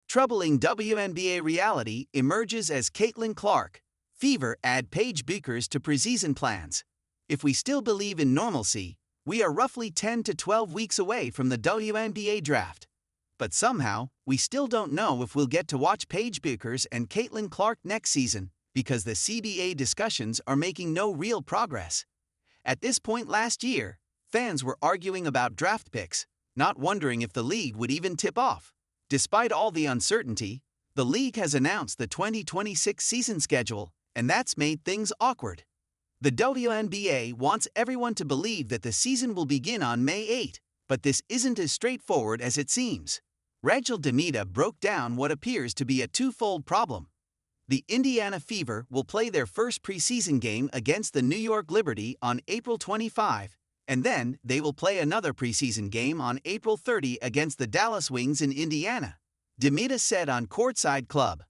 Troubling WNBA reality emerges as Caitlin Clark, fever add Paige Bueckers to preseason plans. If we still believe in normalcy, we are roughly 10 to 12 weeks away from the WNBA draft. But somehow, we still don't know if we'll get to watch Paige Bueckers and Caitlin Clark next season because the CBA discussions are making no real progress. At this point last year, fans were arguing about draft picks, not wondering if the league would even tip off. Despite all the uncertainty, the league has announced the 2026 season schedule, and that's made things awkward. The WNBA wants everyone to believe that the season will begin on May 8, but this isn't as straightforward as it seems. DeMita broke down what appears to be a twofold problem. The Indiana Fever will play their first preseason game against the New York Liberty on April 25, and then they will play another preseason game on April 30 against the Dallas Wings in Indiana. DeMita said on Courtside Club,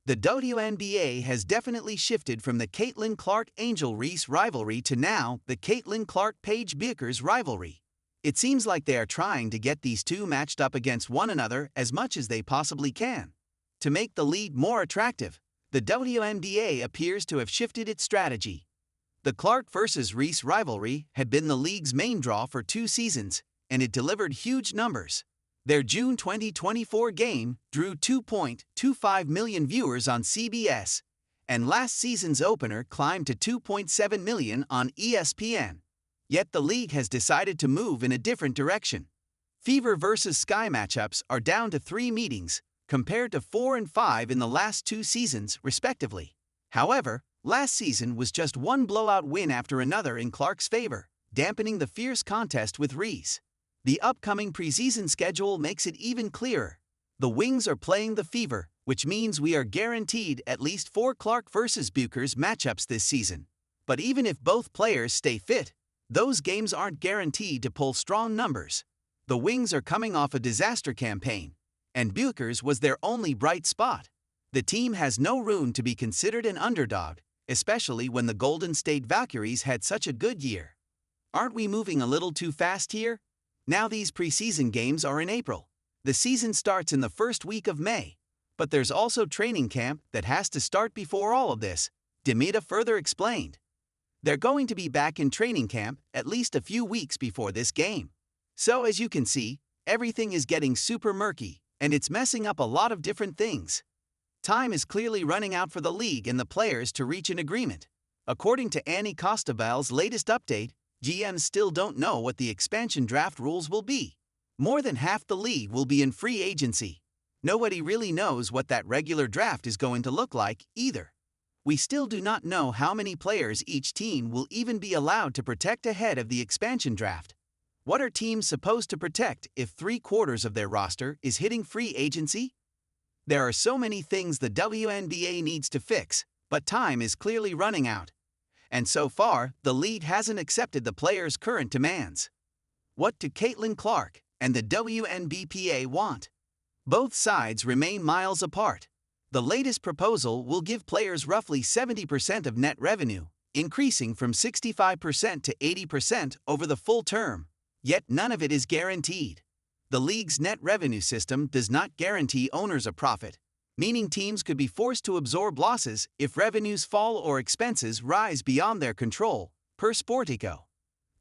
"The WNBA has definitely shifted from the Caitlin Clark-Angel Reese rivalry to now the Caitlin Clark-Paige Bueckers rivalry. It seems like they are trying to get these two matched up against one another as much as they possibly can. To make the league more attractive, the WNBA appears to have shifted its strategy." The Clark vs. Reese rivalry had been the league's main draw for 2 seasons, and it delivered huge numbers. Their June 2024 game drew 2.25 million viewers on CBS, and last season's opener climbed to 2.7 million on ESPN. Yet the league has decided to move in a different direction. Fever vs. Sky matchups are down to 3 meetings, compared to 4 and 5 in the last 2 seasons, respectively. However, last season was just one blowout win after another in Clark's favor, dampening the fierce contest with Reese. The upcoming preseason schedule makes it even clearer. The Wings are playing the Fever, which means we are guaranteed at least 4 Clark vs. Bueckers matchups this season. But even if both players stay fit, those games aren't guaranteed to pull strong numbers. The Wings are coming off a disaster campaign, and Bueckers was their only bright spot. The team has no room to be considered an underdog, especially when the Golden State Valkyries had such a good year. Aren't we moving a little too fast here? Now these preseason games are in April. The season starts in the first week of May. But there's also training camp that has to start before all of this, DeMita further explained. They're going to be back in training camp at least a few weeks before this game. So as you can see, everything is getting super murky, and it's messing up a lot of different things. Time is clearly running out for the league and the players to reach an agreement. According to Annie Costaval's latest update, GMs still don't know what the expansion draft rules will be. More than half the league will be in free agency. Nobody really knows what that regular draft is going to look like either. We still do not know how many players each team will even be allowed to protect ahead of the expansion draft. What are teams supposed to protect if 3/4 of their roster is hitting free agency? There are so many things the WNBA needs to fix, but time is clearly running out. And so far, the league hasn't accepted the players' current demands. What do Caitlin Clark and the WNBPA want? Both sides remain miles apart. The latest proposal will give players roughly 70% of net revenue, increasing from 65% to 80% over the full term. Yet none of it is guaranteed. The league's net revenue system does not guarantee owners a profit, meaning teams could be forced to absorb losses if revenues fall or expenses rise beyond their control, per Sportico.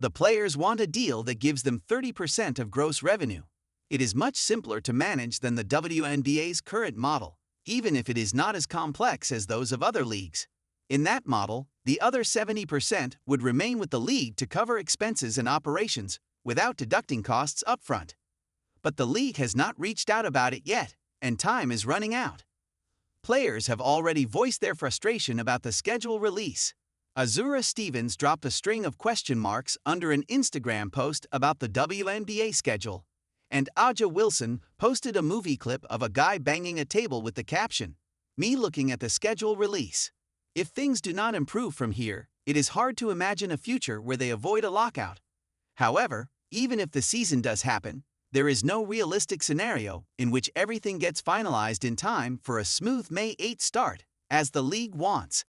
The players want a deal that gives them 30% of gross revenue. It is much simpler to manage than the WNBA's current model, even if it is not as complex as those of other leagues. In that model, the other 70% would remain with the league to cover expenses and operations without deducting costs upfront. But the league has not reached out about it yet, and time is running out. Players have already voiced their frustration about the schedule release. Azura Stevens dropped a string of question marks under an Instagram post about the WNBA schedule, and Aja Wilson posted a movie clip of a guy banging a table with the caption, "Me looking at the schedule release." If things do not improve from here, it is hard to imagine a future where they avoid a lockout. However, even if the season does happen, there is no realistic scenario in which everything gets finalized in time for a smooth May 8 start, as the league wants.